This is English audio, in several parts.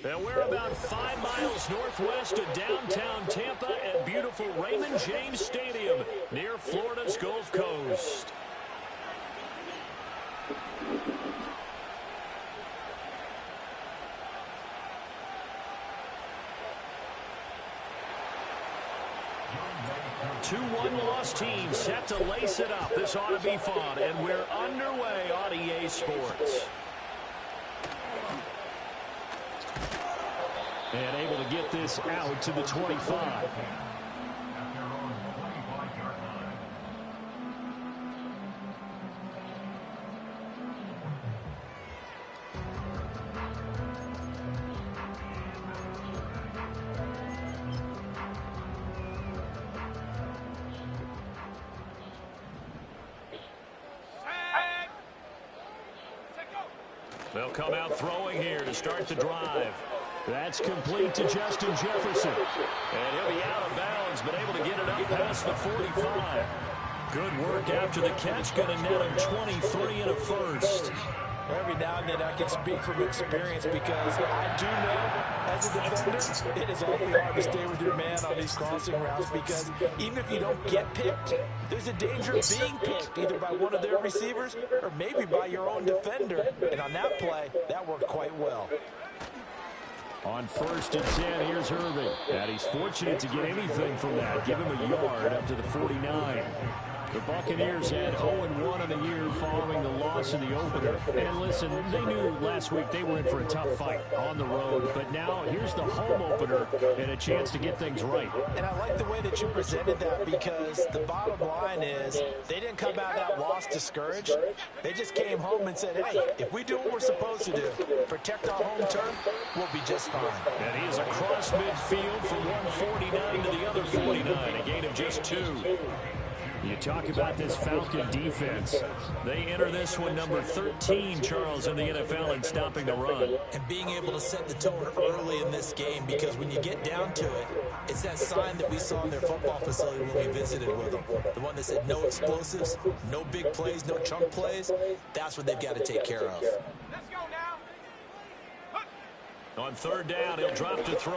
And we're about 5 miles northwest of downtown Tampa at beautiful Raymond James Stadium near Florida's Gulf Coast. Two one-loss teams set to lace it up. This ought to be fun, and we're underway on EA Sports. And able to get this out to the 25. They'll come out throwing here to start the drive. That's complete to Justin Jefferson. And he'll be out of bounds, but able to get it up past the 45. Good work after the catch. Going to net him 23 and a first. Every now and then I can speak from experience because I do know as a defender it is awfully hard to stay with your man on these crossing routes because even if you don't get picked, there's a danger of being picked either by one of their receivers or maybe by your own defender. And on that play, that worked quite well. On 1st and 10, here's Irving. And he's fortunate to get anything from that. Give him a yard up to the 49. The Buccaneers had 0-1 on the year following the loss in the opener. And listen, they knew last week they were in for a tough fight on the road. But now here's the home opener and a chance to get things right. And I like the way that you presented that because the bottom line is they didn't come out of that loss discouraged. They just came home and said, hey, if we do what we're supposed to do, protect our home turf, we'll be just fine. And he is across midfield from 149 to the other 49, a gain of just 2. You talk about this Falcon defense. They enter this one number 13, Charles, in the NFL in stopping the run. And being able to set the tone early in this game because when you get down to it, it's that sign that we saw in their football facility when we visited with them. The one that said no explosives, no big plays, no chunk plays. That's what they've got to take care of. Let's go now. On 3rd down, he'll drop to throw.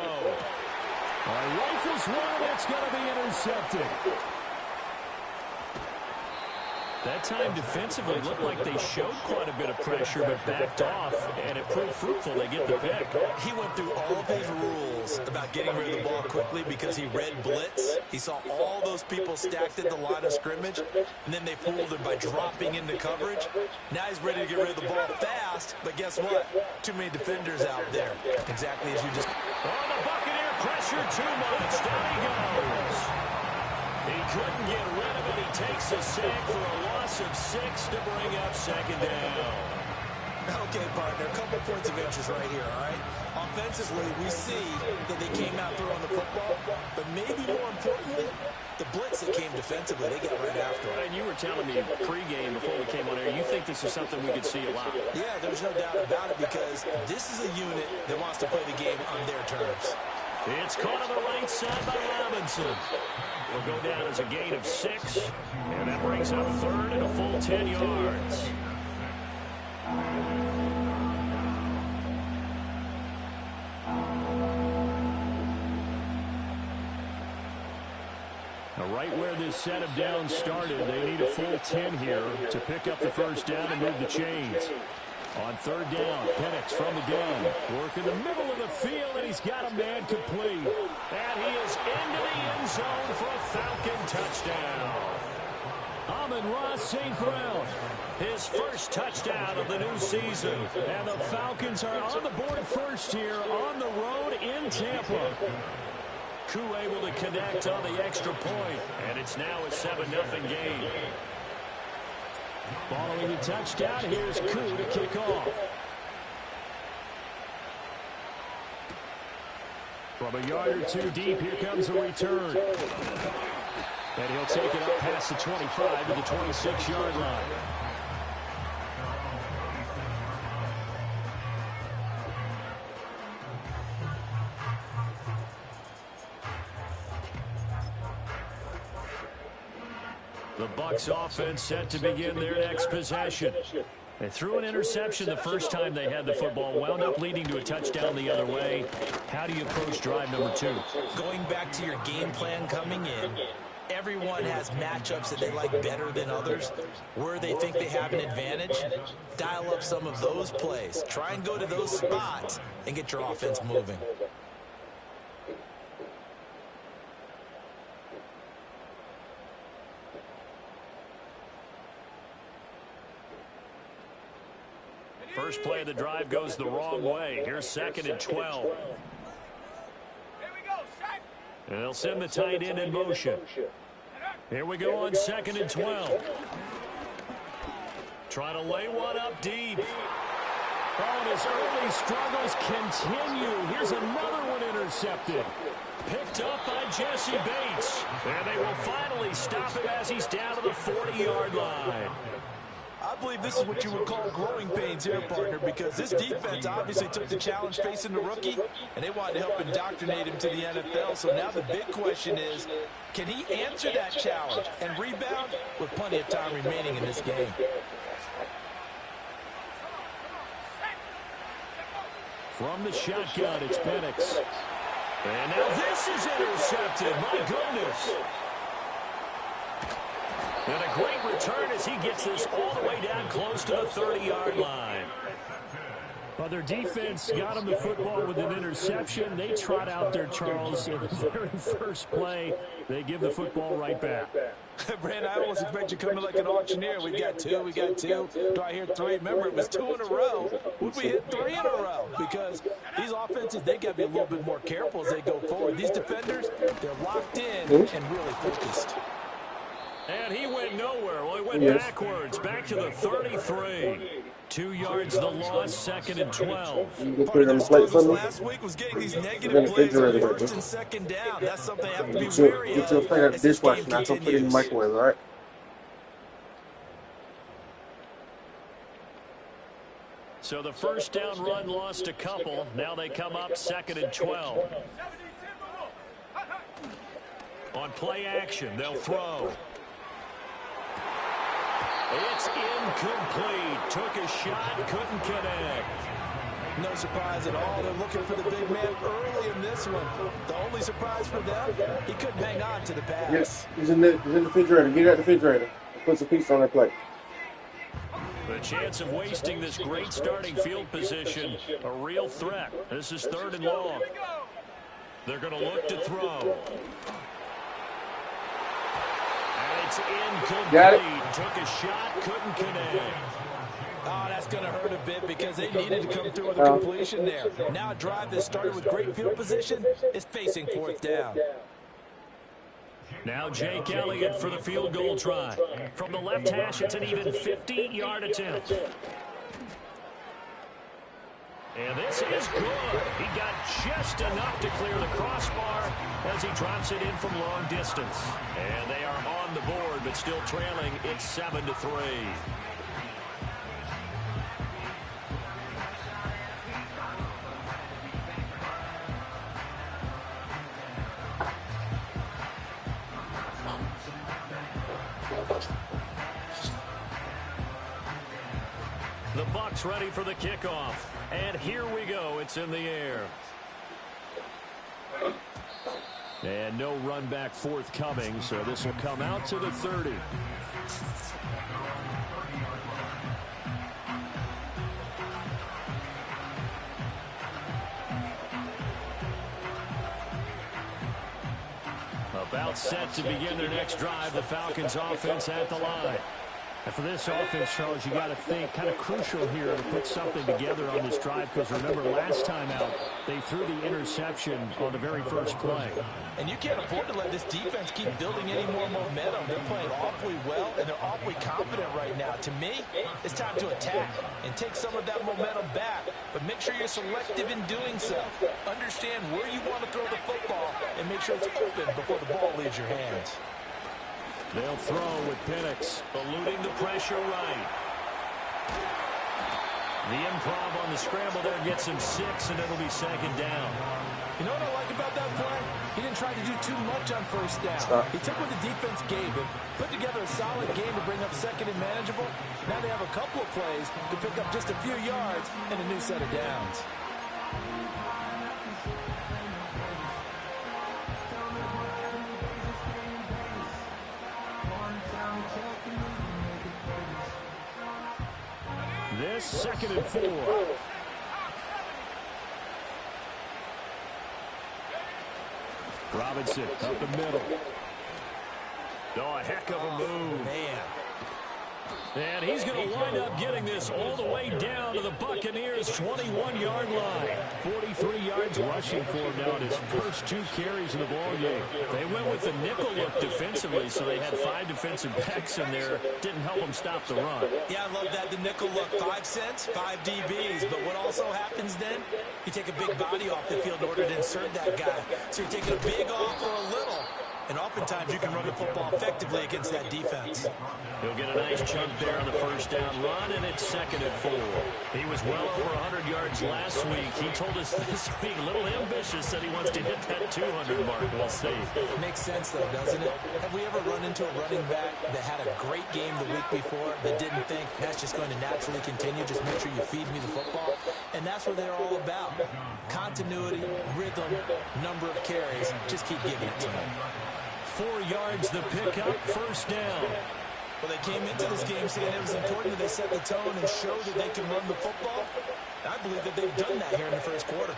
Rifles one, that's going to be intercepted. That time defensively looked like they showed quite a bit of pressure but backed off, and it proved fruitful. They get the pick. He went through all of his rules about getting rid of the ball quickly because he read blitz. He saw all those people stacked at the line of scrimmage, and then they fooled him by dropping into coverage. Now he's ready to get rid of the ball fast, but guess what? Too many defenders out there. Exactly as you just... Oh, the Buccaneer pressure too much. Down he goes. He couldn't get rid of it. He takes a sack for a loss of 6 to bring up 2nd down. Okay, partner, a couple points of interest right here, all right? Offensively, we see that they came out throwing the football, but maybe more importantly, the blitz that came defensively, they got right after it. And you were telling me pregame before we came on air, you think this is something we could see a lot. Yeah, there's no doubt about it because this is a unit that wants to play the game on their terms. It's caught on the right side by Robinson. Will go down as a gain of 6, and that brings up 3rd and a full 10 yards. Now, right where this set of downs started, they need a full 10 here to pick up the 1st down and move the chains. On 3rd down, Penix from the gun. Work in the middle of the field, and he's got a man complete. And he is into the end zone for a Falcon touchdown. Amon-Ra St. Brown, his first touchdown of the new season. And the Falcons are on the board first here on the road in Tampa. Koo able to connect on the extra point, and it's now a 7-0 game. Following the touchdown, here's Koo to kick off. From a yard or 2 deep, here comes a return. And he'll take it up past the 25 to the 26-yard line. The Bucs offense set to begin their next possession. They threw an interception the first time they had the football, wound up leading to a touchdown the other way. How do you approach drive number 2? Going back to your game plan coming in, everyone has matchups that they like better than others. Where they think they have an advantage, dial up some of those plays. Try and go to those spots and get your offense moving. First play of the drive goes the wrong way. Here's 2nd and 12. And they'll send the tight end in motion. Here we go on 2nd and 12. Trying to lay one up deep. Oh, and his early struggles continue. Here's another one intercepted. Picked up by Jesse Bates. And they will finally stop him as he's down to the 40-yard line. I believe this is what you would call growing pains here, partner, because this defense obviously took the challenge facing the rookie, and they wanted to help indoctrinate him to the NFL. So now the big question is, can he answer that challenge and rebound with plenty of time remaining in this game? From the shotgun, it's Penix. And now this is intercepted. My goodness. And a great return as he gets this all the way down close to the 30-yard line. Well, their defense got him the football with an interception. They trot out there, Charles, in the very first play. They give the football right back. Brandon, I almost expect you coming like an auctioneer. We got two. Do I hear 3? Remember, it was 2 in a row. Would we hit 3 in a row? Because these offenses, they got to be a little bit more careful as they go forward. These defenders, they're locked in and really focused. And he went nowhere. Well, he went backwards, back to the 33. 2 yards the loss, 2nd and 12. Put it on the plate for me. Last week was getting these negative plays on 1st and 2nd down. That's something I have to be wary of. Get your thing out of the dishwasher, not gonna put it in the microwave, all right? So the first down run lost a couple. Now they come up 2nd and 12. On play action, they'll throw. It's incomplete. Took a shot, couldn't connect. No surprise at all. They're looking for the big man early in this one. The only surprise for them, he couldn't hang on to the pass. Yes, he's in the refrigerator. Get it out the refrigerator. Put some pizza on that plate. The chance of wasting this great starting field position, a real threat. This is 3rd and long. They're going to look to throw. It's incomplete. Got it. Took a shot, couldn't connect. Oh, that's going to hurt a bit because they needed to come through with a completion there. Now a drive that started with great field position is facing 4th down. Now Jake Elliott for the field goal try. From the left hash, it's an even 50-yard attempt. And this is good. He got just enough to clear the crossbar as he drops it in from long distance. And they are on the board, but still trailing. It's 7-3. The Bucs ready for the kickoff. And here we go. It's in the air. And no run back forthcoming, so this will come out to the 30. About set to begin their next drive. The Falcons offense at the line. And for this offense, Charles, you got to think kind of crucial here to put something together on this drive because remember last time out they threw the interception on the very first play. And you can't afford to let this defense keep building any more momentum. They're playing awfully well and they're awfully confident right now. To me, it's time to attack and take some of that momentum back. But make sure you're selective in doing so. Understand where you want to throw the football and make sure it's open before the ball leaves your hands. They'll throw with Penix, eluding the pressure right. The improv on the scramble there gets him 6, and it'll be 2nd down. You know what I like about that play? He didn't try to do too much on first down. He took what the defense gave him, put together a solid game to bring up second and manageable. Now they have a couple of plays to pick up just a few yards and a new set of downs. This 2nd and 4. Robinson up the middle. Oh, a heck of a move. Man. And he's going to wind up getting this all the way down to the Buccaneers' 21-yard line. 43 yards rushing for him now in his first 2 carries in the ballgame. They went with the nickel look defensively, so they had 5 defensive backs in there. Didn't help them stop the run. Yeah, I love that, the nickel look. 5 cents, 5 DBs. But what also happens then, you take a big body off the field in order to insert that guy. So you're taking a big off for a little. And oftentimes you can run the football effectively against that defense. He'll get a nice chunk there on the first down run, and it's 2nd and 4. He was well over 100 yards last week. He told us this week, a little ambitious, that he wants to hit that 200 mark. We'll see. It makes sense, though, doesn't it? Have we ever run into a running back that had a great game the week before that didn't think that's just going to naturally continue? Just make sure you feed me the football. And that's what they're all about. Continuity, rhythm, number of carries. Just keep giving it to them. 4 yards the pickup, first down. Well, they came into this game saying it was important that they set the tone and show that they can run the football. I believe that they've done that here in the first quarter.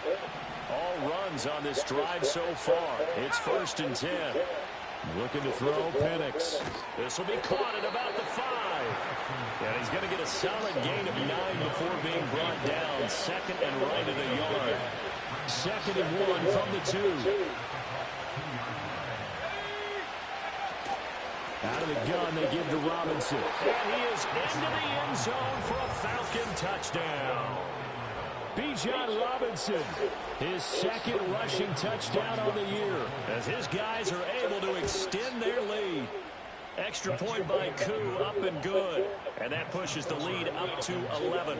All runs on this drive so far. It's 1st and 10. Looking to throw Penix. This will be caught at about the 5. And he's going to get a solid gain of 9 before being brought down. 2nd and right at a yard. 2nd and 1 from the 2. Out of the gun, they give to Robinson. And he is into the end zone for a Falcon touchdown. Bijan Robinson, his 2nd rushing touchdown on the year, as his guys are able to extend their lead. Extra point by Koo, up and good. And that pushes the lead up to 11.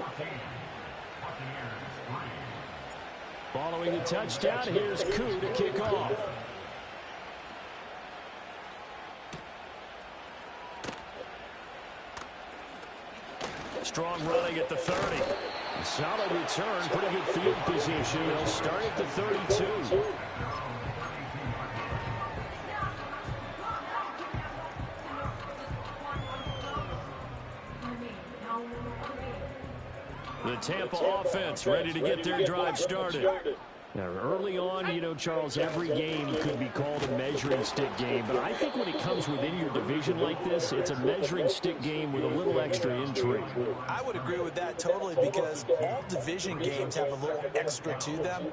Following the touchdown, here's Koo to kick off. Strong running at the 30. Solid return, pretty good field position. They'll start at the 32. The Tampa offense ready to get their drive started. Now, early on, you know, Charles, every game could be called a measuring stick game. But I think when it comes within your division like this, it's a measuring stick game with a little extra intrigue. I would agree with that totally, because all division games have a little extra to them.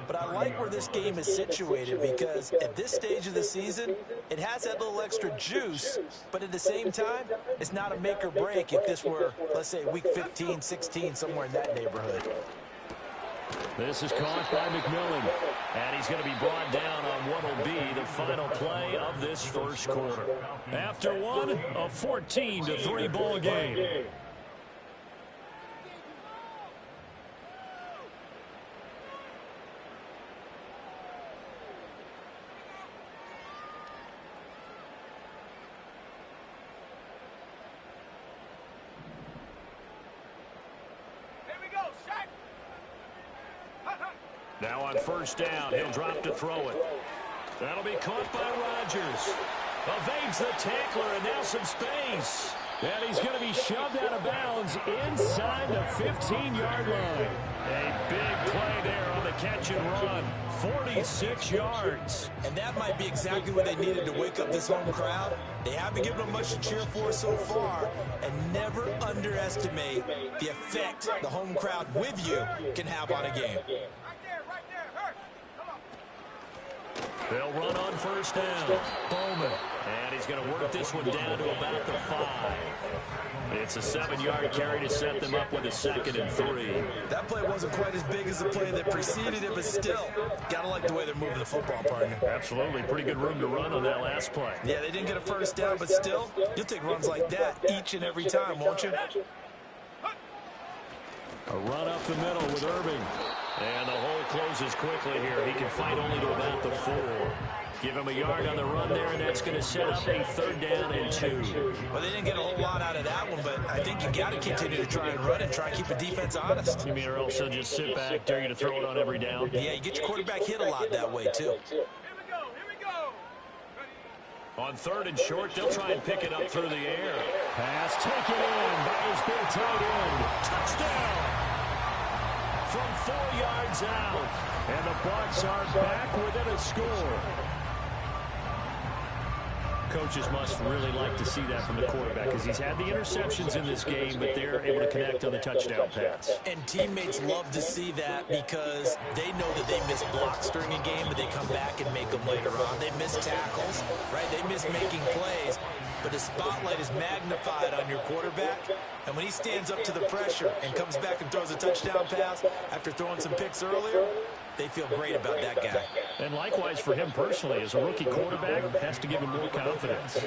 But I like where this game is situated, because at this stage of the season, it has that little extra juice. But at the same time, it's not a make or break if this were, let's say, week 15, 16, somewhere in that neighborhood. This is caught by McMillan, and he's going to be brought down on what will be the final play of this first quarter. After one, a 14-3 ball game. Now on first down, he'll drop to throw it. That'll be caught by Rodgers. Evades the tackler, and now some space. And he's going to be shoved out of bounds inside the 15-yard line. A big play there on the catch and run. 46 yards. And that might be exactly what they needed to wake up this home crowd. They haven't given them much to cheer for so far. And never underestimate the effect the home crowd with you can have on a game. They'll run on first down. Bowman. And he's going to work this one down to about the 5. It's a 7-yard carry to set them up with a 2nd and 3. That play wasn't quite as big as the play that preceded it, but still, gotta like the way they're moving the football, partner. Absolutely. Pretty good room to run on that last play. Yeah, they didn't get a first down, but still, you'll take runs like that each and every time, won't you? A run up the middle with Irving. And the hole closes quickly here. He can fight only to about the 4. Give him a yard on the run there, and that's going to set up a 3rd down and 2. Well, they didn't get a whole lot out of that one, but I think you got to continue to try and run it, try and keep the defense honest. You mean or else they'll just sit back, dare you to throw it on every down? Yeah, you get your quarterback hit a lot that way, too. Here we go. On 3rd and short, they'll try and pick it up through the air. Pass taken in by his big tight end. Touchdown! From 4 yards out. And the Bucs are back within a score. Coaches must really like to see that from the quarterback because he's had the interceptions in this game, but they're able to connect on the touchdown pass. And teammates love to see that because they know that they miss blocks during a game, but they come back and make them later on. They miss tackles, right? They miss making plays, but the spotlight is magnified on your quarterback. And when he stands up to the pressure and comes back and throws a touchdown pass after throwing some picks earlier, they feel great about that guy. And likewise for him personally, as a rookie quarterback, has to give him more confidence.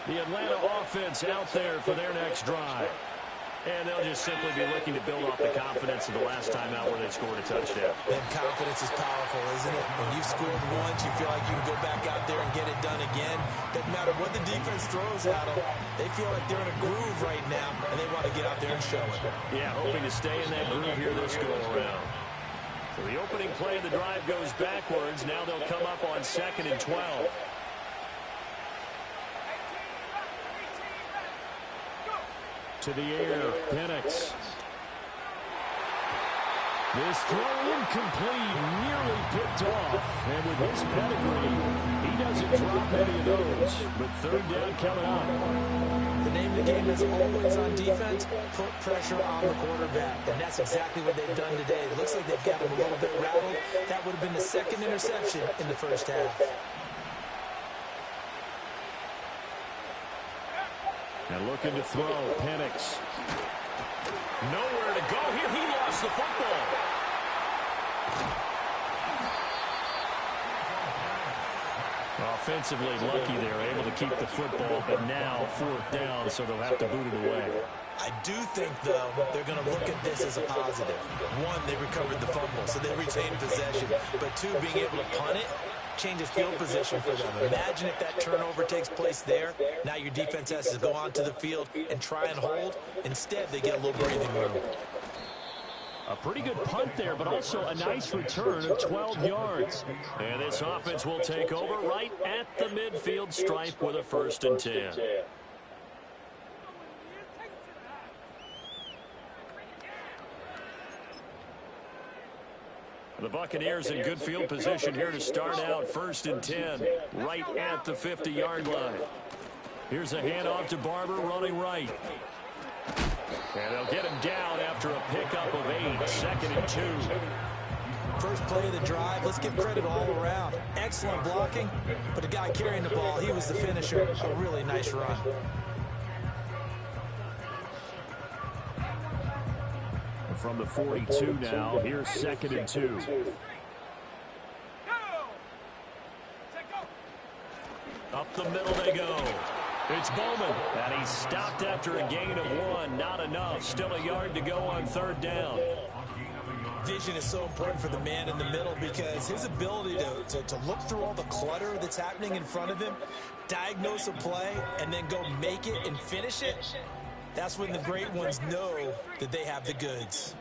The Atlanta offense out there for their next drive. And they'll just simply be looking to build off the confidence of the last time out where they scored a touchdown. And confidence is powerful, isn't it? When you've scored once, you feel like you can go back out there and get it done again. Doesn't matter what the defense throws at them. They feel like they're in a groove right now, and they want to get out there and show it. Yeah, hoping to stay in that groove here this go-around. So the opening play of the drive goes backwards. Now they'll come up on 2nd and 12. To the air, Penix. This throw incomplete, nearly picked off. And with his pedigree, he doesn't drop many of those. But 3rd down coming up. The name of the game is always on defense, put pressure on the quarterback. And that's exactly what they've done today. It looks like they've got him a little bit rattled. That would have been the 2nd interception in the 1st half. And looking to throw, Penix. Nowhere to go here. He lost the football. Offensively lucky they're able to keep the football, but now 4th down, so they'll have to boot it away. I do think, though, they're going to look at this as a positive. 1, they recovered the fumble, so they retained possession. But 2, being able to punt it changes field position for them. Imagine if that turnover takes place there. Now your defense has to go onto the field and try and hold. Instead, they get a little breathing room. A pretty good punt there, but also a nice return of 12 yards. And this offense will take over right at the midfield stripe with a 1st and 10. The Buccaneers in good field position here to start out 1st and 10, right at the 50-yard line. Here's a handoff to Barber running right. And they'll get him down after a pickup of 8, 2nd and 2. First play of the drive, let's give credit all around. Excellent blocking, but the guy carrying the ball, he was the finisher. A really nice run. From the 42 now, here's 2nd and 2. Up the middle they go. It's Bowman, and he's stopped after a gain of 1. Not enough. Still a yard to go on 3rd down. Vision is so important for the man in the middle because his ability to look through all the clutter that's happening in front of him, diagnose a play, and then go make it and finish it, that's when the great ones know that they have the goods.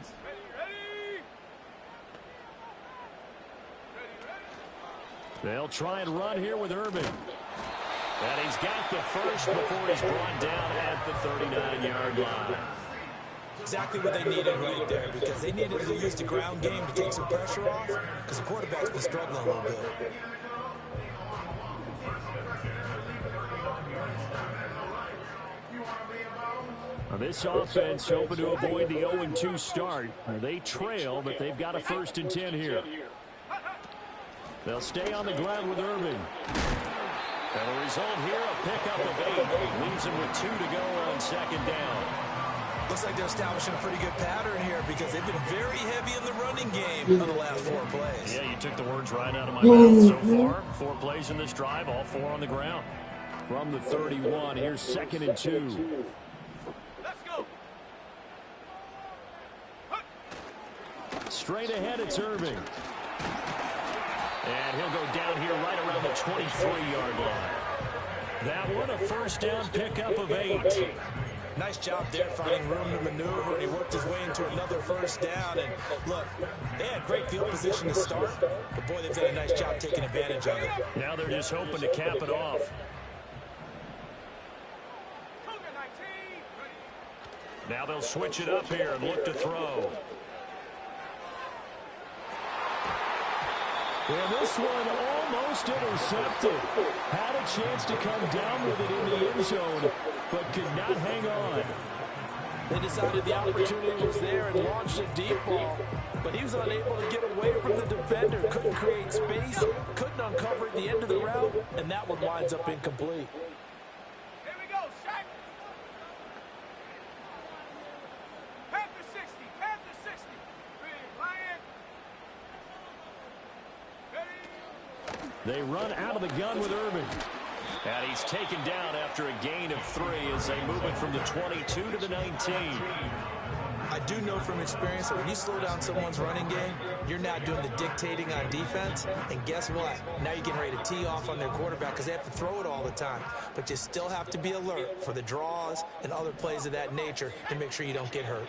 They'll try and run here with Urban. And he's got the first before he's brought down at the 39-yard line. Exactly what they needed right there because they needed to use the ground game to take some pressure off because the quarterback's been struggling a little bit. Now this offense hoping to avoid the 0-2 start. They trail, but they've got a 1st and 10 here. They'll stay on the ground with Irving. And the result here, a pickup of 8. Leaves them with 2 to go on 2nd down. Looks like they're establishing a pretty good pattern here because they've been very heavy in the running game on the last 4 plays. Yeah, you took the words right out of my mouth so far. 4 plays in this drive, all 4 on the ground. From the 31, here's 2nd and 2. Let's go. straight ahead, it's Irving. And he'll go down here right around the 23-yard line. That one, a first down pickup of 8. Nice job there finding room to maneuver, and he worked his way into another first down. And look, they had great field position to start, but boy, they've done a nice job taking advantage of it. Now they're just hoping to cap it off. Now they'll switch it up here and look to throw. And this one almost intercepted. Had a chance to come down with it in the end zone, but could not hang on. They decided the opportunity was there and launched a deep ball, but he was unable to get away from the defender. Couldn't create space, couldn't uncover at the end of the route, and that one winds up incomplete. Here we go, Shaq. Panther 60, Panther 60. Lion. They run out of the gun with Irving. And he's taken down after a gain of 3 as they move it from the 22 to the 19. I do know from experience that when you slow down someone's running game, you're now doing the dictating on defense. And guess what? Now you're getting ready to tee off on their quarterback because they have to throw it all the time. But you still have to be alert for the draws and other plays of that nature to make sure you don't get hurt.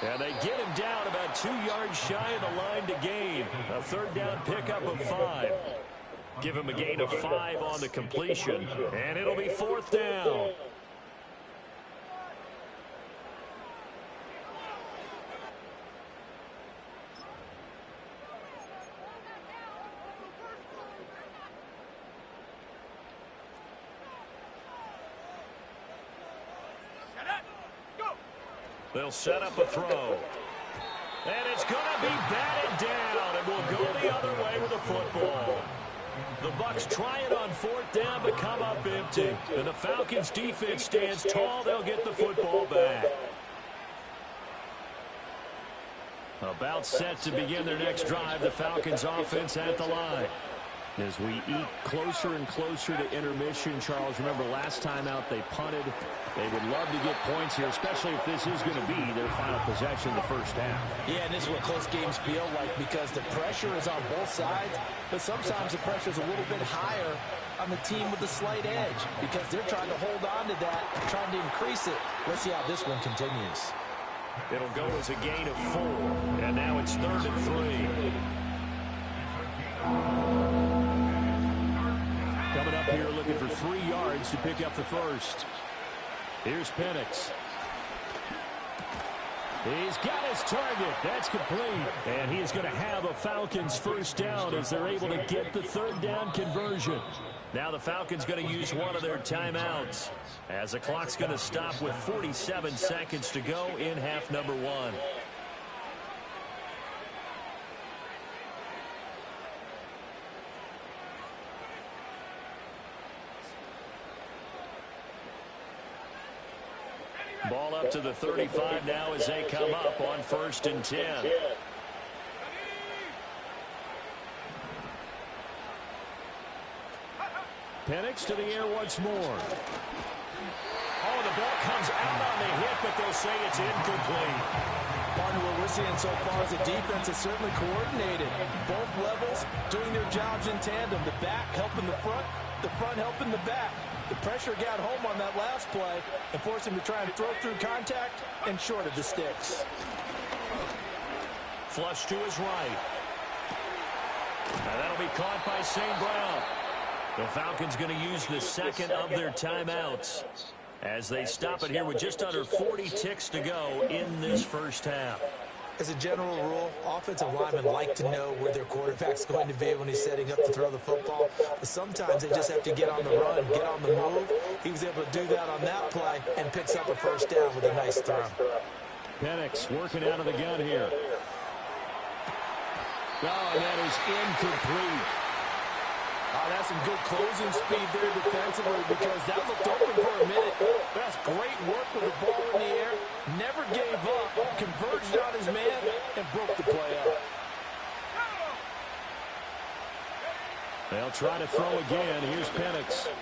And they get him down about 2 yards shy of the line to gain. A third down pickup of 5. Give him a gain of 5 on the completion. And it'll be 4th down. They'll set up a throw. And it's going to be batted down, and we'll go the other way with the football. The Bucs try it on 4th down, but come up empty. And the Falcons' defense stands tall. They'll get the football back. About set to begin their next drive, the Falcons' offense at the line. As we eat closer and closer to intermission, Charles, remember last time out they punted. They would love to get points here, especially if this is going to be their final possession in the first half. Yeah, and this is what close games feel like because the pressure is on both sides, but sometimes the pressure is a little bit higher on the team with the slight edge because they're trying to hold on to that, trying to increase it. Let's see how this one continues. It'll go as a gain of 4, and now it's 3rd and 3. Coming up here looking for 3 yards to pick up the first. Here's Penix. He's got his target. That's complete. And he is going to have a Falcons first down as they're able to get the 3rd down conversion. Now the Falcons going to use one of their timeouts as the clock's going to stop with 47 seconds to go in half number 1. Ball up to the 35 now as they come up on 1st and 10. Penix to the air once more. Oh, the ball comes out on the hit, but they'll say it's incomplete. Partner, what we're seeing so far is the defense is certainly coordinated. Both levels doing their jobs in tandem. The back helping the front helping the back. The pressure got home on that last play and forced him to try and throw through contact and short of the sticks. Flush to his right. And that'll be caught by St. Brown. The Falcons going to use the second of their timeouts as they stop it here with just under 40 ticks to go in this first half. As a general rule, offensive linemen like to know where their quarterback's going to be when he's setting up to throw the football. But sometimes they just have to get on the run, get on the move. He was able to do that on that play and picks up a first down with a nice throw. Penix working out of the gun here. Oh, and that is incomplete. That's some good closing speed there defensively because that looked open for a minute. That's great work with the ball in the air. Never gave up, converged on his man, and broke the play up. They'll try to throw again. Here's Penix.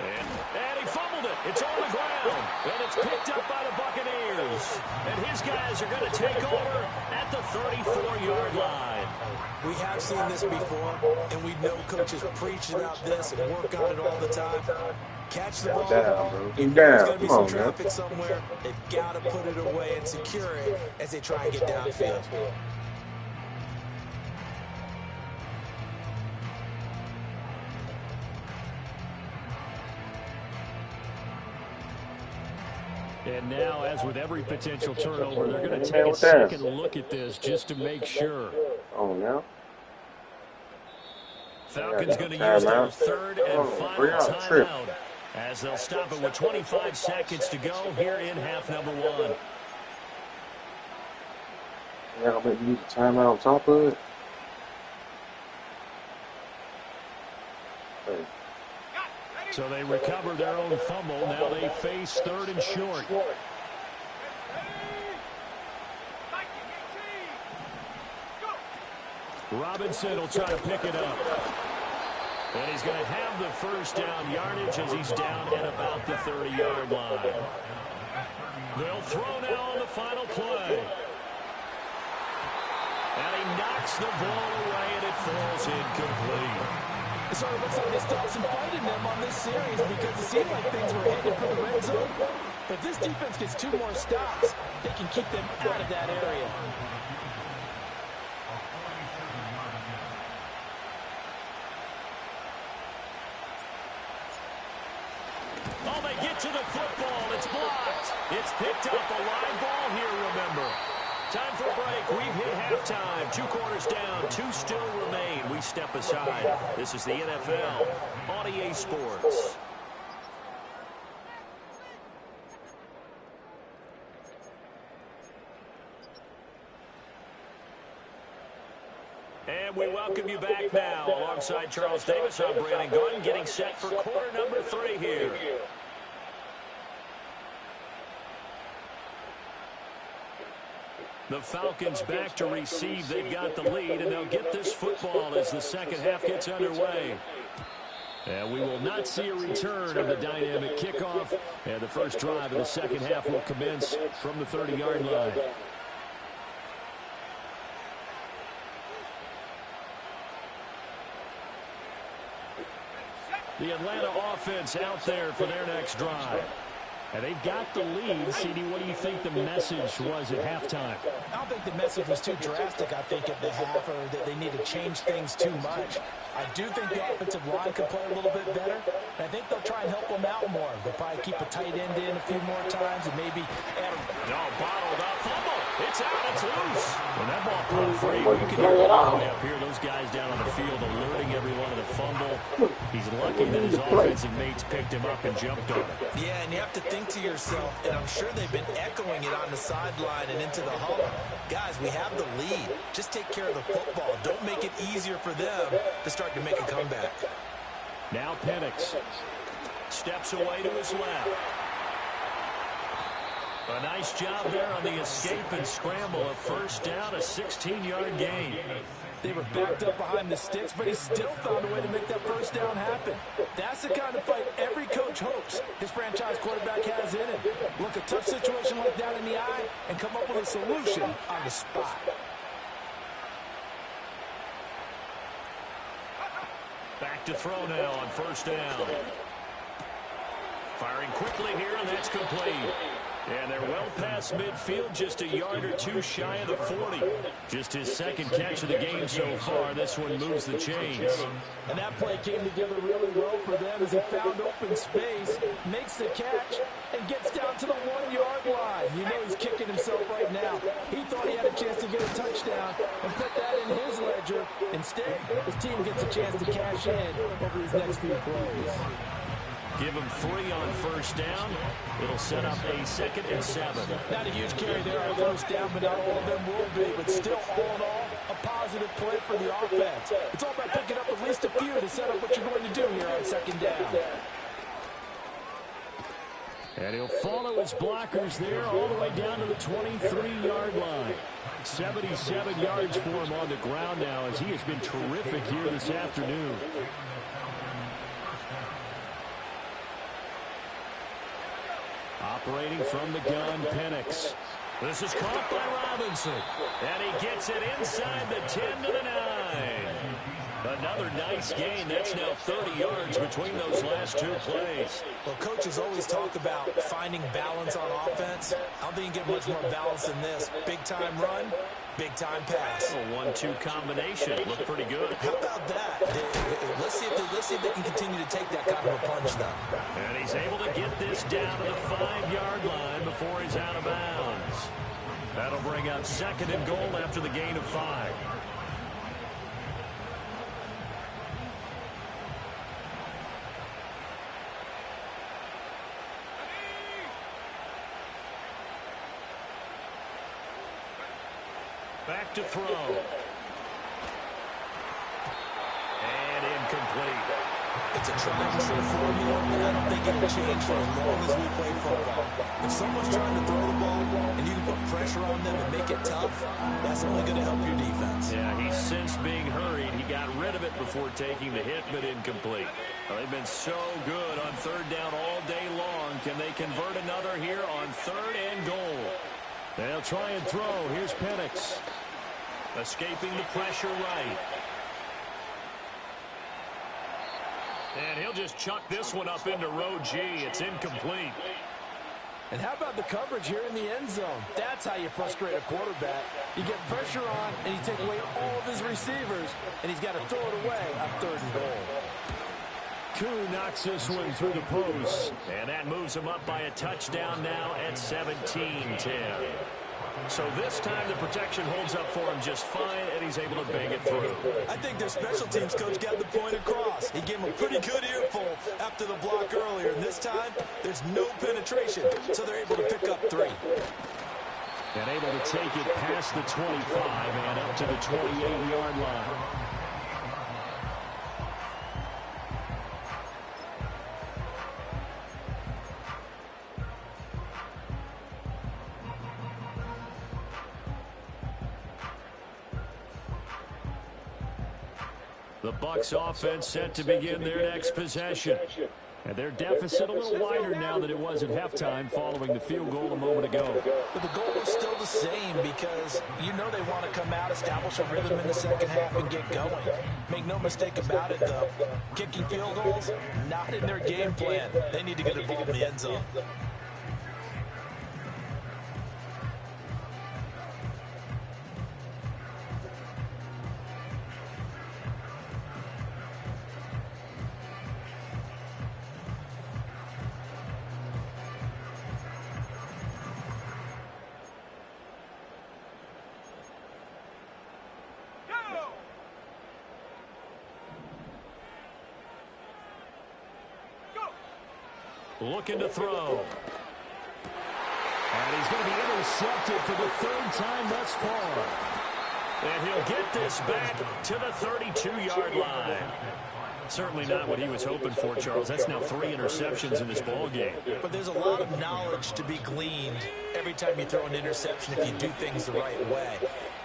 And he fumbled it. It's on the ground. And it's picked up by the Buccaneers. goes. And his guys are going to take over at the 34-yard line. We have seen this before, and we know coaches preach about this and work on it all the time. Catch the ball. Down, bro. You know there's going to be some traffic somewhere. They've got to put it away and secure it as they try and get downfield. And now, as with every potential turnover, they're going to take a second look at this just to make sure. Oh, now. Falcons going to use their third and final timeout as they'll stop it with 25 seconds to go here in half number one. Yeah, I bet you need a timeout on top of it. Hey. So they recover their own fumble. Now they face third and short. Robinson will try to pick it up. And he's going to have the first down yardage as he's down at about the 30-yard line. They'll throw now on the final play. And he knocks the ball away, and it falls incomplete. It sort of looks like they stopped some fight in them on this series because it seemed like things were headed for the red zone. But if this defense gets 2 more stops, they can keep them out of that area. Oh, they get to the football. It's blocked. It's picked up. A line ball here, remember. Time for a break. We've hit halftime. 2 quarters down. 2 still remain. We step aside. This is the NFL on EA Sports. And we welcome you back now. Alongside Charles Davis, I'm Brandon Gordon, getting set for quarter number 3 here. The Falcons back to receive. They've got the lead, and they'll get this football as the second half gets underway. And we will not see a return of the dynamic kickoff. And the first drive of the second half will commence from the 30-yard line. The Atlanta offense out there for their next drive. And they've got the lead. CD, what do you think the message was at halftime? I don't think the message was too drastic, I think, at the half, or that they need to change things too much. I do think the offensive line could play a little bit better. And I think they'll try and help them out more. They'll probably keep a tight end in a few more times and maybe add a... No, bottled up fumble. It's out. It's loose. When that ball broke free, you can hear it all the way up here. Those guys down on the field alerting everyone of the fumble. He's lucky that his offensive mates picked him up and jumped on him. Yeah, and you have to think to yourself, and I'm sure they've been echoing it on the sideline and into the huddle. Guys, we have the lead. Just take care of the football. Don't make it easier for them to start to make a comeback. Now Penix steps away to his left. A nice job there on the escape and scramble. A first down, a 16-yard gain. They were backed up behind the sticks, but he still found a way to make that first down happen. That's the kind of fight every coach hopes his franchise quarterback has in him. Look a tough situation like that in the eye and come up with a solution on the spot. Back to throw now on first down. Firing quickly here, and that's complete. And they're well past midfield, just a yard or two shy of the 40. Just his second catch of the game so far. This one moves the chains. And that play came together really well for them as he found open space, makes the catch, and gets down to the 1-yard line. You know he's kicking himself right now. He thought he had a chance to get a touchdown and put that in his ledger. Instead, his team gets a chance to cash in over these next few plays. Give him 3 on first down. It'll set up a 2nd and 7. Not a huge carry there on first down, but not all of them will be. But still, all in all, a positive play for the offense. It's all about picking up at least a few to set up what you're going to do here on 2nd down. And he'll follow his blockers there all the way down to the 23-yard line. 77 yards for him on the ground now as he has been terrific here this afternoon. Operating from the gun, Penix. This is caught by Robinson. And he gets it inside the 10 to the 9. Another nice gain. That's now 30 yards between those last two plays. Well, coaches always talk about finding balance on offense. I don't think you get much more balance than this. Big-time run, big-time pass. A 1-2 combination. Looked pretty good. How about that? Let's see if they can continue to take that kind of a punch, though. And he's able to get this down to the 5-yard line before he's out of bounds. That'll bring up 2nd and goal after the gain of 5. Back to throw. And incomplete. It's a tried and true formula, and I don't think it'll change for as long as we play football. If someone's trying to throw the ball and you can put pressure on them and make it tough, that's only going to help your defense. Yeah, he's since being hurried. He got rid of it before taking the hit, but incomplete. Well, they've been so good on 3rd down all day long. Can they convert another here on 3rd and goal? They'll try and throw. Here's Penix. Escaping the pressure right. And he'll just chuck this one up into row G. It's incomplete. And how about the coverage here in the end zone? That's how you frustrate a quarterback. You get pressure on, and you take away all of his receivers, and he's got to throw it away on 3rd and goal. Koo knocks this one through the post. And that moves him up by a touchdown now at 17-10. So this time the protection holds up for him just fine, and he's able to bang it through. I think their special teams coach got the point across. He gave him a pretty good earful after the block earlier. And this time, there's no penetration, so they're able to pick up 3. And able to take it past the 25 and up to the 28-yard line. The Bucs offense set to begin their next possession. And their deficit a little wider now than it was at halftime following the field goal a moment ago. But the goal is still the same because you know they want to come out, establish a rhythm in the second half, and get going. Make no mistake about it, though. Kicking field goals, not in their game plan. They need to get the ball in the end zone. Looking to throw. And he's going to be intercepted for the 3rd time thus far. And he'll get this back to the 32-yard line. Certainly not what he was hoping for, Charles. That's now 3 interceptions in this ball game. But there's a lot of knowledge to be gleaned every time you throw an interception if you do things the right way.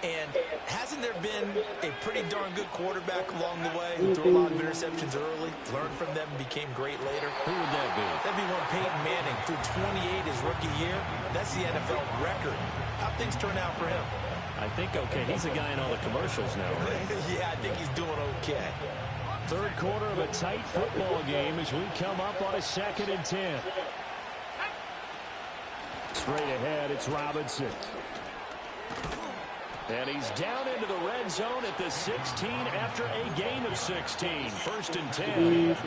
And hasn't there been a pretty darn good quarterback along the way who threw a lot of interceptions early, learned from them, and became great later? Who would that be? That'd be one Peyton Manning. Threw 28 his rookie year. That's the NFL record. How'd things turn out for him? I think okay. He's a guy in all the commercials now, right? Yeah, I think he's doing okay. 3rd quarter of a tight football game as we come up on a 2nd and 10. Straight ahead, it's Robinson. And he's down into the red zone at the 16 after a gain of 16. 1st and 10.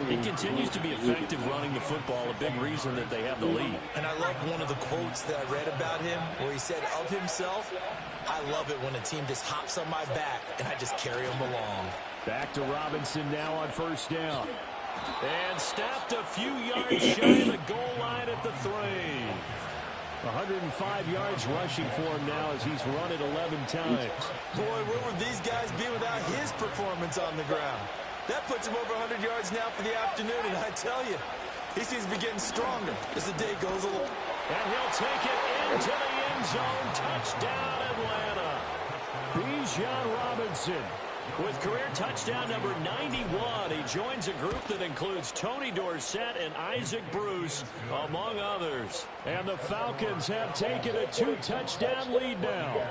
He continues to be effective running the football, a big reason that they have the lead. And I love one of the quotes that I read about him where he said of himself, I love it when a team just hops on my back and I just carry them along. Back to Robinson now on 1st down. And stopped a few yards shy of the goal line at the 3. 105 yards rushing for him now as he's run it 11 times. Boy, where would these guys be without his performance on the ground? That puts him over 100 yards now for the afternoon, and I tell you, he seems to be getting stronger as the day goes along. And he'll take it into the end zone. Touchdown, Atlanta. Bijan Robinson With career touchdown number 91, he joins a group that includes Tony Dorsett and Isaac Bruce, among others. And the Falcons have taken a 2-touchdown lead now.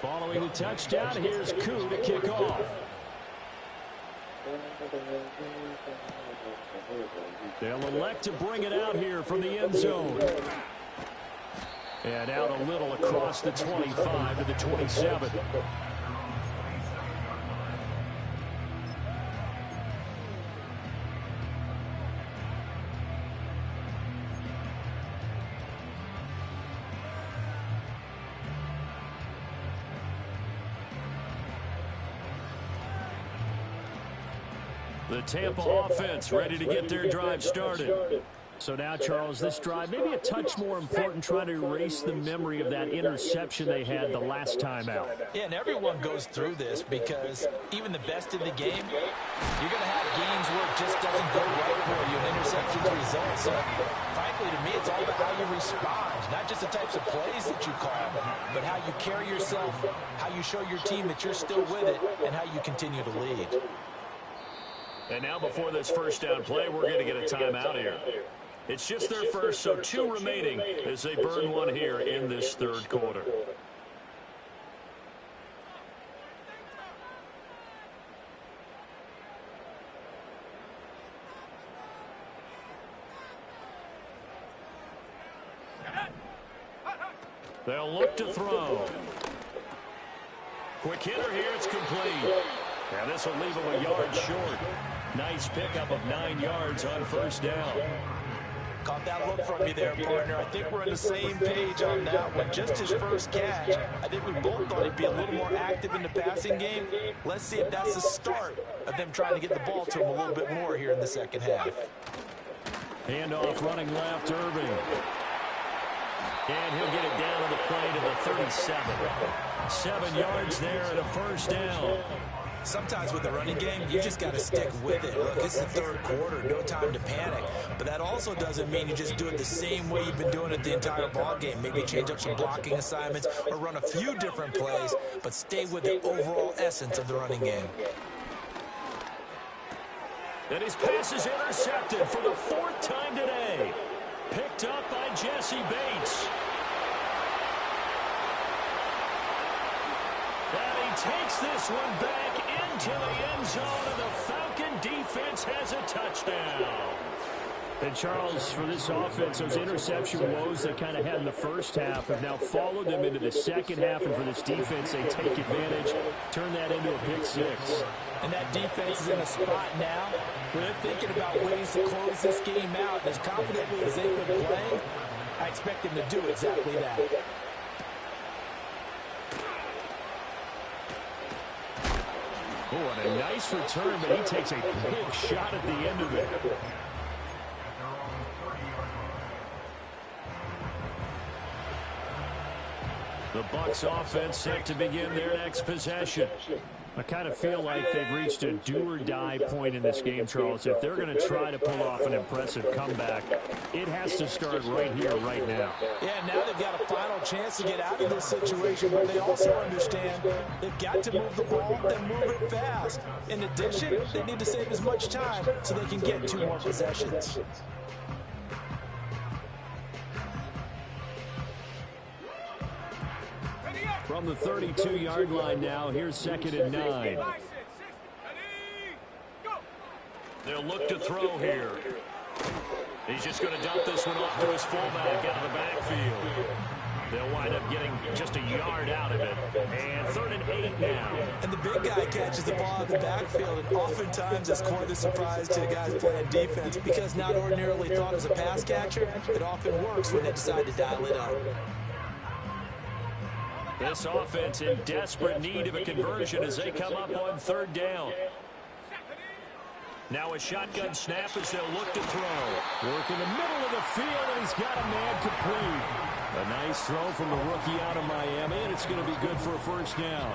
Following the touchdown, here's Koo to kick off. They'll elect to bring it out here from the end zone. And out a little across the 25 to the 27. The Tampa offense ready to get their drive started. So now, Charles, this drive, maybe a touch more important, trying to erase the memory of that interception they had the last time out. Yeah, and everyone goes through this because even the best in the game, you're going to have games where it just doesn't go right for you, and interceptions result. So, frankly, to me, it's all about how you respond, not just the types of plays that you call, but how you carry yourself, how you show your team that you're still with it, and how you continue to lead. And now before this first down play, we're going to get a timeout here. It's just their first, so 2 remaining as they burn one here in this third quarter. They'll look to throw. Quick hitter here, it's complete. And this will leave him a yard short. Nice pickup of 9 yards on first down. Caught that look from you there, partner. I think we're on the same page on that one. Just his first catch. I think we both thought he'd be a little more active in the passing game. Let's see if that's the start of them trying to get the ball to him a little bit more here in the second half. Handoff running left, Irving. And he'll get it down on the play to the 37. 7 yards there and a first down. Sometimes with the running game, you just got to stick with it. Look, it's the third quarter, no time to panic. But that also doesn't mean you just do it the same way you've been doing it the entire ball game. Maybe change up some blocking assignments or run a few different plays, but stay with the overall essence of the running game. And his pass is intercepted for the 4th time today. Picked up by Jesse Bates. And he takes this one back into the end zone, and the Falcon defense has a touchdown. And, Charles, for this offense, those interception woes they kind of had in the first half have now followed them into the second half, and for this defense, they take advantage, turn that into a pick 6. And that defense is in a spot now where they're thinking about ways to close this game out. As confidently as they've been playing, I expect them to do exactly that. Oh, and a nice return, but he takes a big shot at the end of it. The Bucs offense set to begin their next possession. I kind of feel like they've reached a do-or-die point in this game, Charles. If they're going to try to pull off an impressive comeback, it has to start right here, right now. Yeah, now they've got a final chance to get out of this situation, but they also understand they've got to move the ball and move it fast. In addition, they need to save as much time so they can get 2 more possessions. From the 32-yard line now, here's 2nd and 9. They'll look to throw here. He's just going to dump this one off to his fullback out of the backfield. They'll wind up getting just a yard out of it. And 3rd and 8 now. And the big guy catches the ball out of the backfield, and oftentimes it's quite a surprise to the guys playing defense because not ordinarily thought as a pass catcher, it often works when they decide to dial it up. This offense in desperate need of a conversion as they come up on 3rd down. Now a shotgun snap as they'll look to throw. Work in the middle of the field, and he's got a man complete. A nice throw from the rookie out of Miami, and it's going to be good for a first down.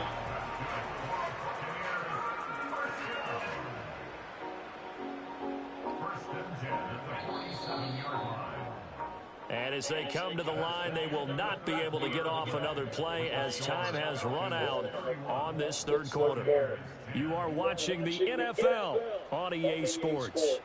And as they come to the line, they will not be able to get off another play as time has run out on this third quarter. You are watching the NFL on EA Sports.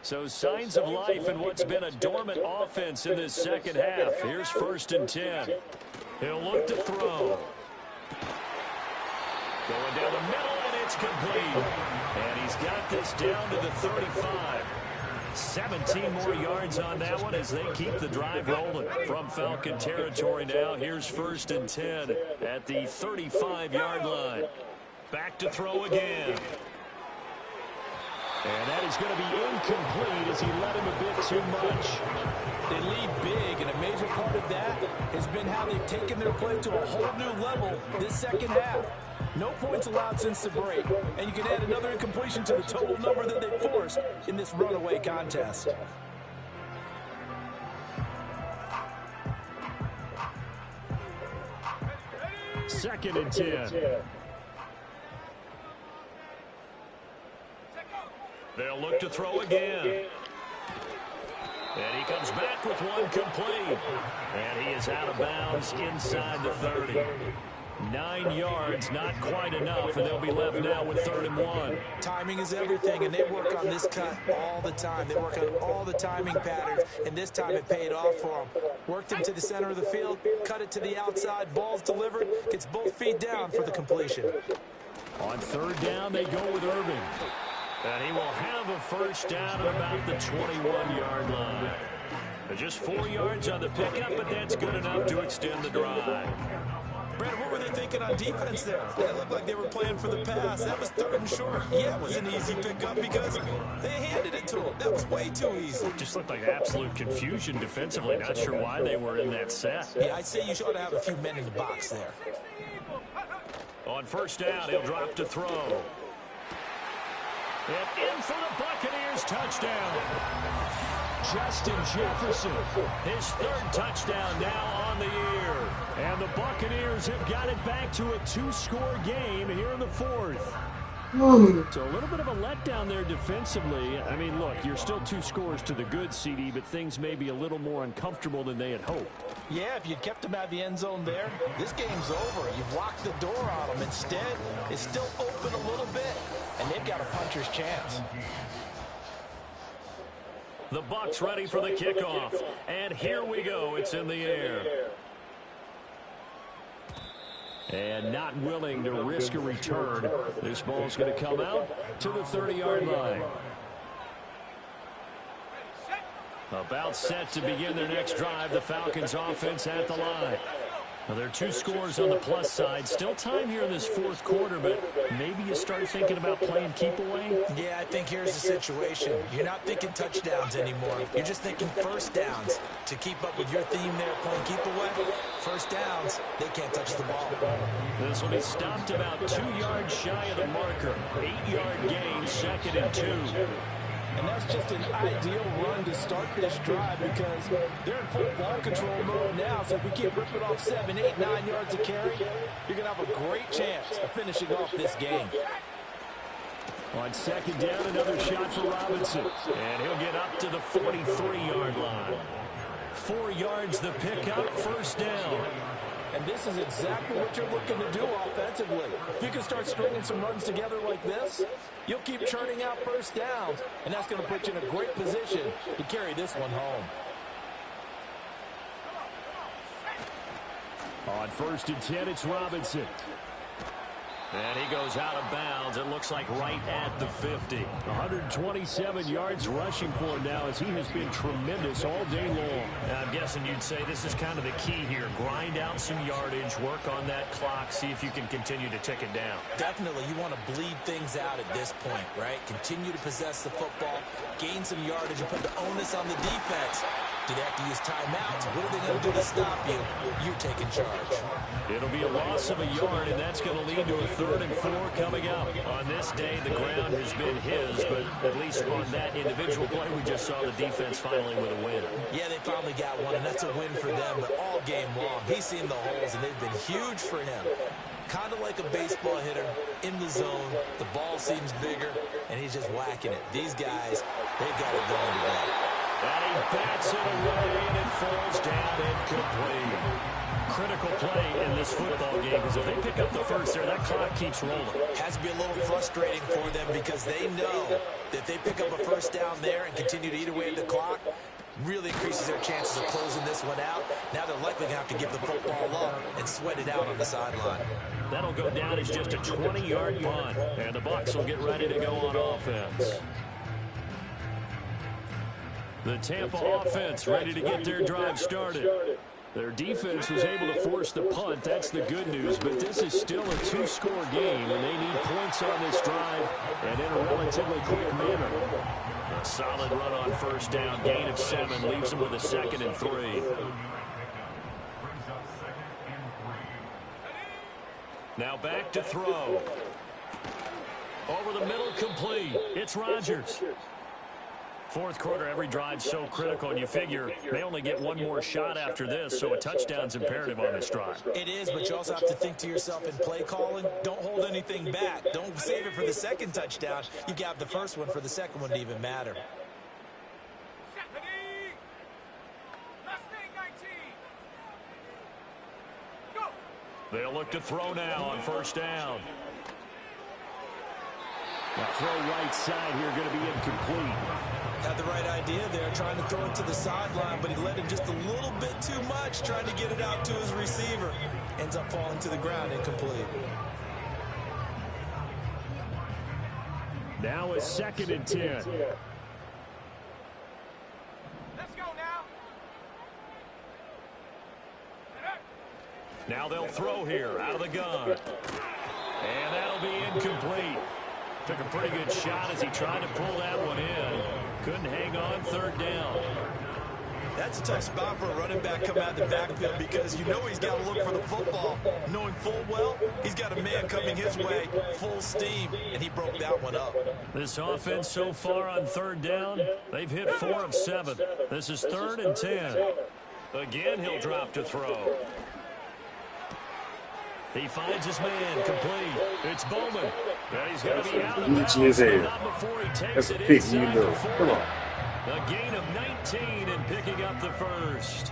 So signs of life in what's been a dormant offense in this second half. Here's 1st and 10. He'll look to throw. Going down the middle, and it's complete. And he's got this down to the 35. 17 more yards on that one as they keep the drive rolling. From Falcon territory now, here's 1st and 10 at the 35-yard line. Back to throw again. And that is going to be incomplete as he led him a bit too much. They lead big, and a major part of that has been how they've taken their play to a whole new level this second half. No points allowed since the break, and you can add another incompletion to the total number that they forced in this runaway contest. Second and 10. They'll look to throw again. And he comes back with one complete. And he is out of bounds inside the 30. 9 yards, not quite enough, and they'll be left now with 3rd and 1. Timing is everything, and they work on this cut all the time. They work on all the timing patterns, and this time it paid off for them. Worked him to the center of the field, cut it to the outside, ball's delivered, gets both feet down for the completion. On 3rd down, they go with Irving. And he will have a 1st down at about the 21-yard line. Just 4 yards on the pickup, but that's good enough to extend the drive. Brandon, what were they thinking on defense there? They looked like they were playing for the pass. That was 3rd and short. Yeah, it was an easy pickup because they handed it to him. That was way too easy. Just looked like absolute confusion defensively. Not sure why they were in that set. Yeah, I'd say you should have a few men in the box there. On 1st down, he'll drop to throw. And in for the Buccaneers touchdown. Justin Jefferson, his 3rd touchdown now on the year. And the Buccaneers have got it back to a 2-score game here in the 4th. So a little bit of a letdown there defensively. I mean, look, you're still 2 scores to the good, CD, but things may be a little more uncomfortable than they had hoped. Yeah, if you'd kept them out of the end zone there, this game's over. You've locked the door on them. Instead, it's still open a little bit, and they've got a puncher's chance. The Bucs ready for the kickoff. And here we go. It's in the air. And not willing to risk a return. This ball's going to come out to the 30-yard line. About set to begin their next drive. The Falcons offense at the line. Now, there are 2 scores on the plus side. Still time here in this 4th quarter, but maybe you start thinking about playing keep away? Yeah, I think here's the situation. You're not thinking touchdowns anymore. You're just thinking 1st downs. To keep up with your theme there, playing keep away, 1st downs, they can't touch the ball. This will be stopped about 2 yards shy of the marker. 8-yard gain, 2nd and 2. And that's just an ideal run to start this drive because they're in full ball control mode now. So if we keep ripping off 7, 8, 9 yards of carry, you're going to have a great chance of finishing off this game. On 2nd down, another shot for Robinson. And he'll get up to the 43-yard line. 4 yards the pickup, 1st down. And this is exactly what you're looking to do offensively. If you can start stringing some runs together like this, you'll keep churning out 1st downs, and that's going to put you in a great position to carry this one home. On 1st and 10, it's Robinson. And he goes out of bounds. It looks like right at the 50. 127 yards rushing for him now as he has been tremendous all day long. Now, I'm guessing you'd say this is kind of the key here. Grind out some yardage, work on that clock, see if you can continue to tick it down. Definitely, you want to bleed things out at this point, right? Continue to possess the football, gain some yardage, and put the onus on the defense. Do they have to use timeouts? What are they going to do to stop you? You're taking charge. It'll be a loss of a yard, and that's going to lead to a 3rd and 4 coming up. On this day, the ground has been his, but at least on that individual play, we just saw the defense finally with a win. Yeah, they finally got one, and that's a win for them, but all game long, he's seen the holes, and they've been huge for him. Kind of like a baseball hitter in the zone. The ball seems bigger, and he's just whacking it. These guys, they've got it going today. And he bats it away, and it falls down incomplete. Critical play in this football game, because if they pick up the first there, that clock keeps rolling. Has to be a little frustrating for them because they know that if they pick up a first down there and continue to eat away at the clock, really increases their chances of closing this one out. Now they're likely going to have to give the football up and sweat it out on the sideline. That'll go down as just a 20-yard punt, and the Bucs will get ready to go on offense. The Tampa offense ready to get their drive started. Their defense was able to force the punt. That's the good news, but this is still a 2-score game, and they need points on this drive and in a relatively quick manner. A solid run on first down, gain of 7, leaves them with a 2nd and 3. Now back to throw. Over the middle, complete. It's Rodgers. Fourth quarter, every drive's so critical, and you figure they only get one more shot after this, so a touchdown's imperative on this drive. It is, but you also have to think to yourself in play calling, don't hold anything back. Don't save it for the second touchdown. You got the first one for the second one to even matter. They'll look to throw now on first down. That throw right side here going to be incomplete. Had the right idea there, trying to throw it to the sideline, but he let him just a little bit too much, trying to get it out to his receiver. Ends up falling to the ground, incomplete. Now a 2nd and 10. Let's go now. Now they'll throw here out of the gun. And that'll be incomplete. Took a pretty good shot as he tried to pull that one in. Couldn't hang on, 3rd down. That's a tough spot for a running back coming out of the backfield because you know he's got to look for the football, knowing full well he's got a man coming his way, full steam, and he broke that one up. This offense so far on 3rd down, they've hit 4 of 7. This is 3rd and 10. Again, he'll drop to throw. He finds his man, complete. It's Bowman. And he's going to be out of bounds, but not before he takes it inside the 40. Come on. A gain of 19 and picking up the first.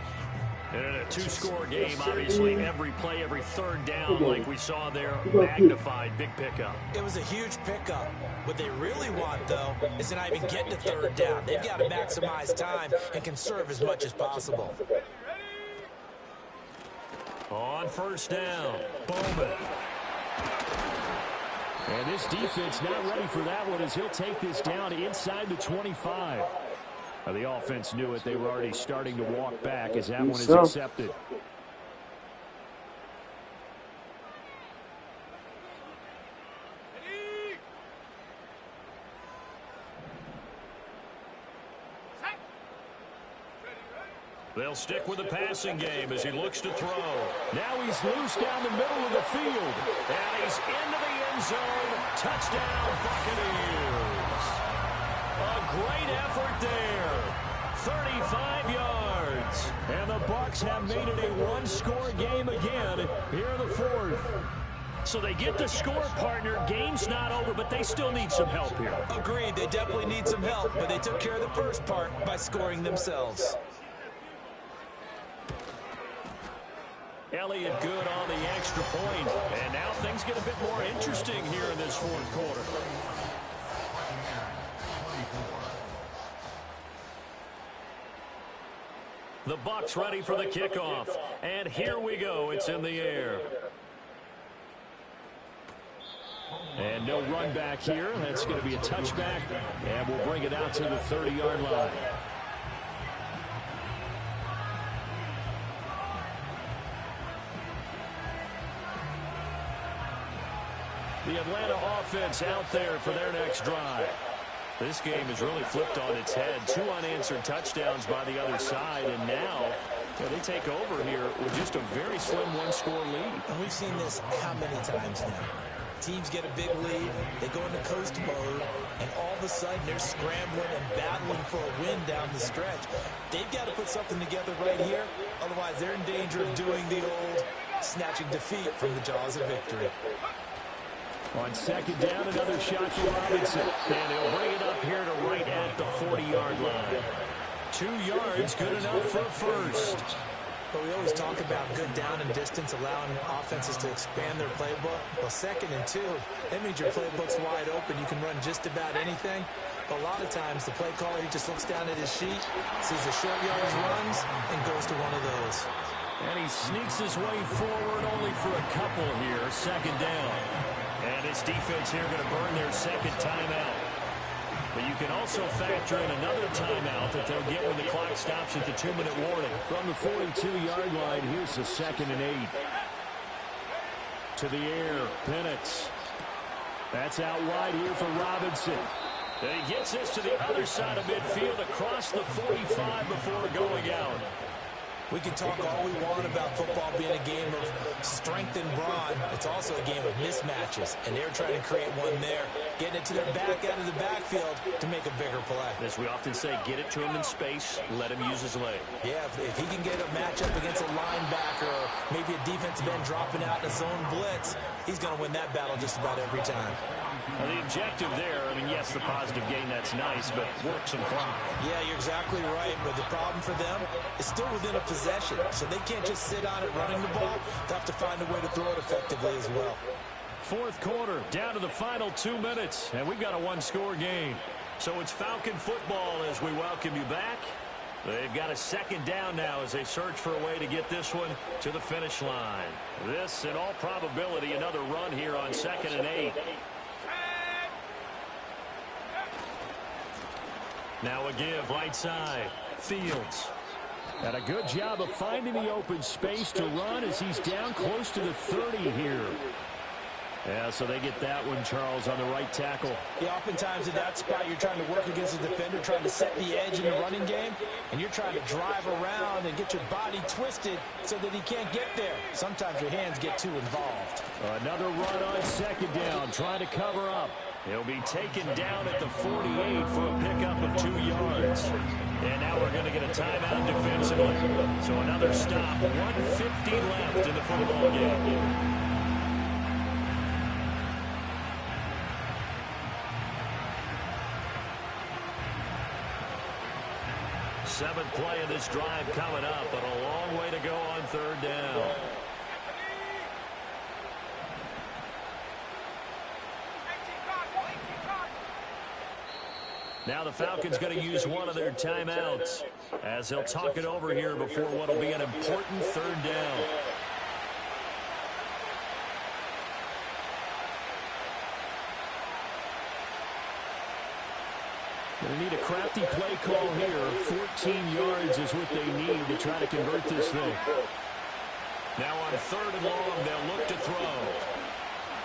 And in a 2-score game, obviously, every play, every 3rd down, like we saw there, magnified, big pickup. It was a huge pickup. What they really want, though, is to not even get to 3rd down. They've got to maximize time and conserve as much as possible. On first down, Bowman. And this defense not ready for that one as he'll take this down inside the 25. The offense knew it. They were already starting to walk back as that one is accepted. They'll stick with the passing game as he looks to throw. Now he's loose down the middle of the field. And he's into the end zone. Touchdown, Buccaneers. A great effort there. 35 yards. And the Bucs have made it a 1-score game again here in the 4th. So they get the score, partner. Game's not over, but they still need some help here. Agreed, they definitely need some help, but they took care of the first part by scoring themselves. Elliott good on the extra point. And now things get a bit more interesting here in this 4th quarter. The Bucs ready for the kickoff. And here we go. It's in the air. And no run back here. That's going to be a touchback. And we'll bring it out to the 30-yard line. The Atlanta offense out there for their next drive. This game is really flipped on its head. 2 unanswered touchdowns by the other side, and now Yeah, they take over here with just a very slim one-score lead. And we've seen this how many times now? Teams get a big lead, they go into coast mode, and all of a sudden they're scrambling and battling for a win down the stretch. They've got to put something together right here, otherwise they're in danger of doing the old snatching defeat from the jaws of victory. On second down, another shot for Robinson. And he'll bring it up here to right at the 40-yard line. 2 yards, good enough for a first. But we always talk about good down and distance, allowing offenses to expand their playbook. Well, 2nd and 2, that means your playbook's wide open. You can run just about anything. But a lot of times, the play caller, he just looks down at his sheet, sees the short yardage runs, and goes to one of those. And he sneaks his way forward only for a couple here, 2nd down. And this defense here going to burn their 2nd timeout. But you can also factor in another timeout that they'll get when the clock stops at the 2-minute warning. From the 42-yard line, here's the 2nd and 8. To the air, Penix. That's out wide here for Robinson. And he gets this to the other side of midfield across the 45 before going out. We can talk all we want about football being a game of strength and brawn. It's also a game of mismatches, and they're trying to create one there, getting it to their back out of the backfield to make a bigger play. As we often say, get it to him in space, let him use his leg. Yeah, if he can get a matchup against a linebacker or maybe a defensive end dropping out in a zone blitz, he's going to win that battle just about every time. Now the objective there, I mean, yes, the positive gain, that's nice, but work some clock. Yeah, you're exactly right, but the problem for them is still within a possession, so they can't just sit on it running the ball. They have to find a way to throw it effectively as well. 4th quarter, down to the final 2 minutes, and we've got a one-score game. So it's Falcon football as we welcome you back. They've got a 2nd down now as they search for a way to get this one to the finish line. This, in all probability, another run here on 2nd and 8. Now a give, right side, Fields. And a good job of finding the open space to run as he's down close to the 30 here. Yeah, so they get that one, Charles, on the right tackle. Yeah, oftentimes in that spot, you're trying to work against a defender, trying to set the edge in the running game, and you're trying to drive around and get your body twisted so that he can't get there. Sometimes your hands get too involved. Another run on 2nd down, trying to cover up. He'll be taken down at the 48 for a pickup of 2 yards. And now we're going to get a timeout defensively. So another stop, 1:50 left in the football game. Seventh play of this drive coming up, but a long way to go on 3rd down. Now the Falcons going to use one of their timeouts as they'll talk it over here before what will be an important 3rd down. They need a crafty play call here. 14 yards is what they need to try to convert this thing. Now on 3rd and long, they'll look to throw.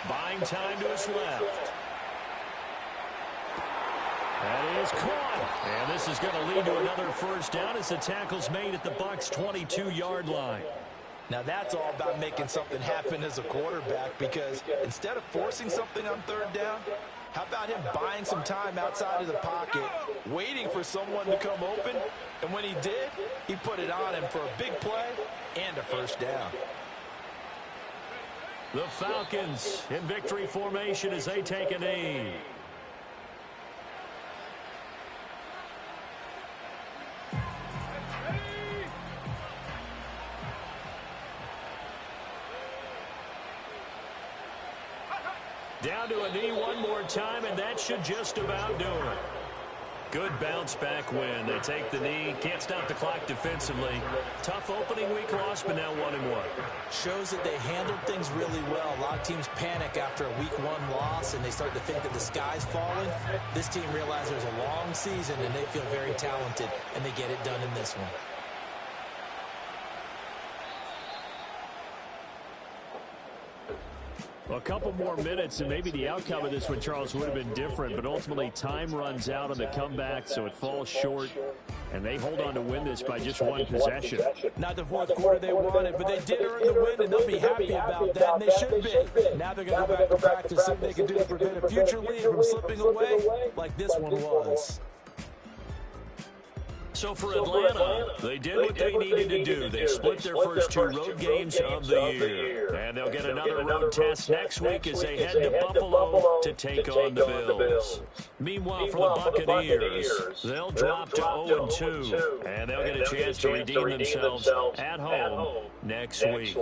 Buying time to his left. That is caught. And this is going to lead to another 1st down as the tackle's made at the Bucs' 22-yard line. Now that's all about making something happen as a quarterback, because instead of forcing something on 3rd down, how about him buying some time outside of the pocket, waiting for someone to come open, and when he did, he put it on him for a big play and a 1st down. The Falcons in victory formation as they take a knee. Down to a knee one more time, and that should just about do it. Good bounce back win. They take the knee. Can't stop the clock defensively. Tough opening week loss, but now 1-1. Shows that they handled things really well. A lot of teams panic after a week 1 loss, and they start to think that the sky's falling. This team realizes there's a long season, and they feel very talented, and they get it done in this one. A couple more minutes, and maybe the outcome of this one, Charles, would have been different, but ultimately time runs out on the comeback, so it falls short, and they hold on to win this by just one possession. Not the fourth quarter they wanted, but they did earn the win, and they'll be happy about that, and they should be. Now they're going to go back to practice, see what they can do to prevent a future lead from slipping away like this one was. So for Atlanta, they did what they needed to do. They split their first 2 road games of the year. And they'll get another road test next week as they head to Buffalo to take on the Bills. Meanwhile, for the Buccaneers, they'll drop to 0-2. And they'll get a chance to redeem themselves at home next week.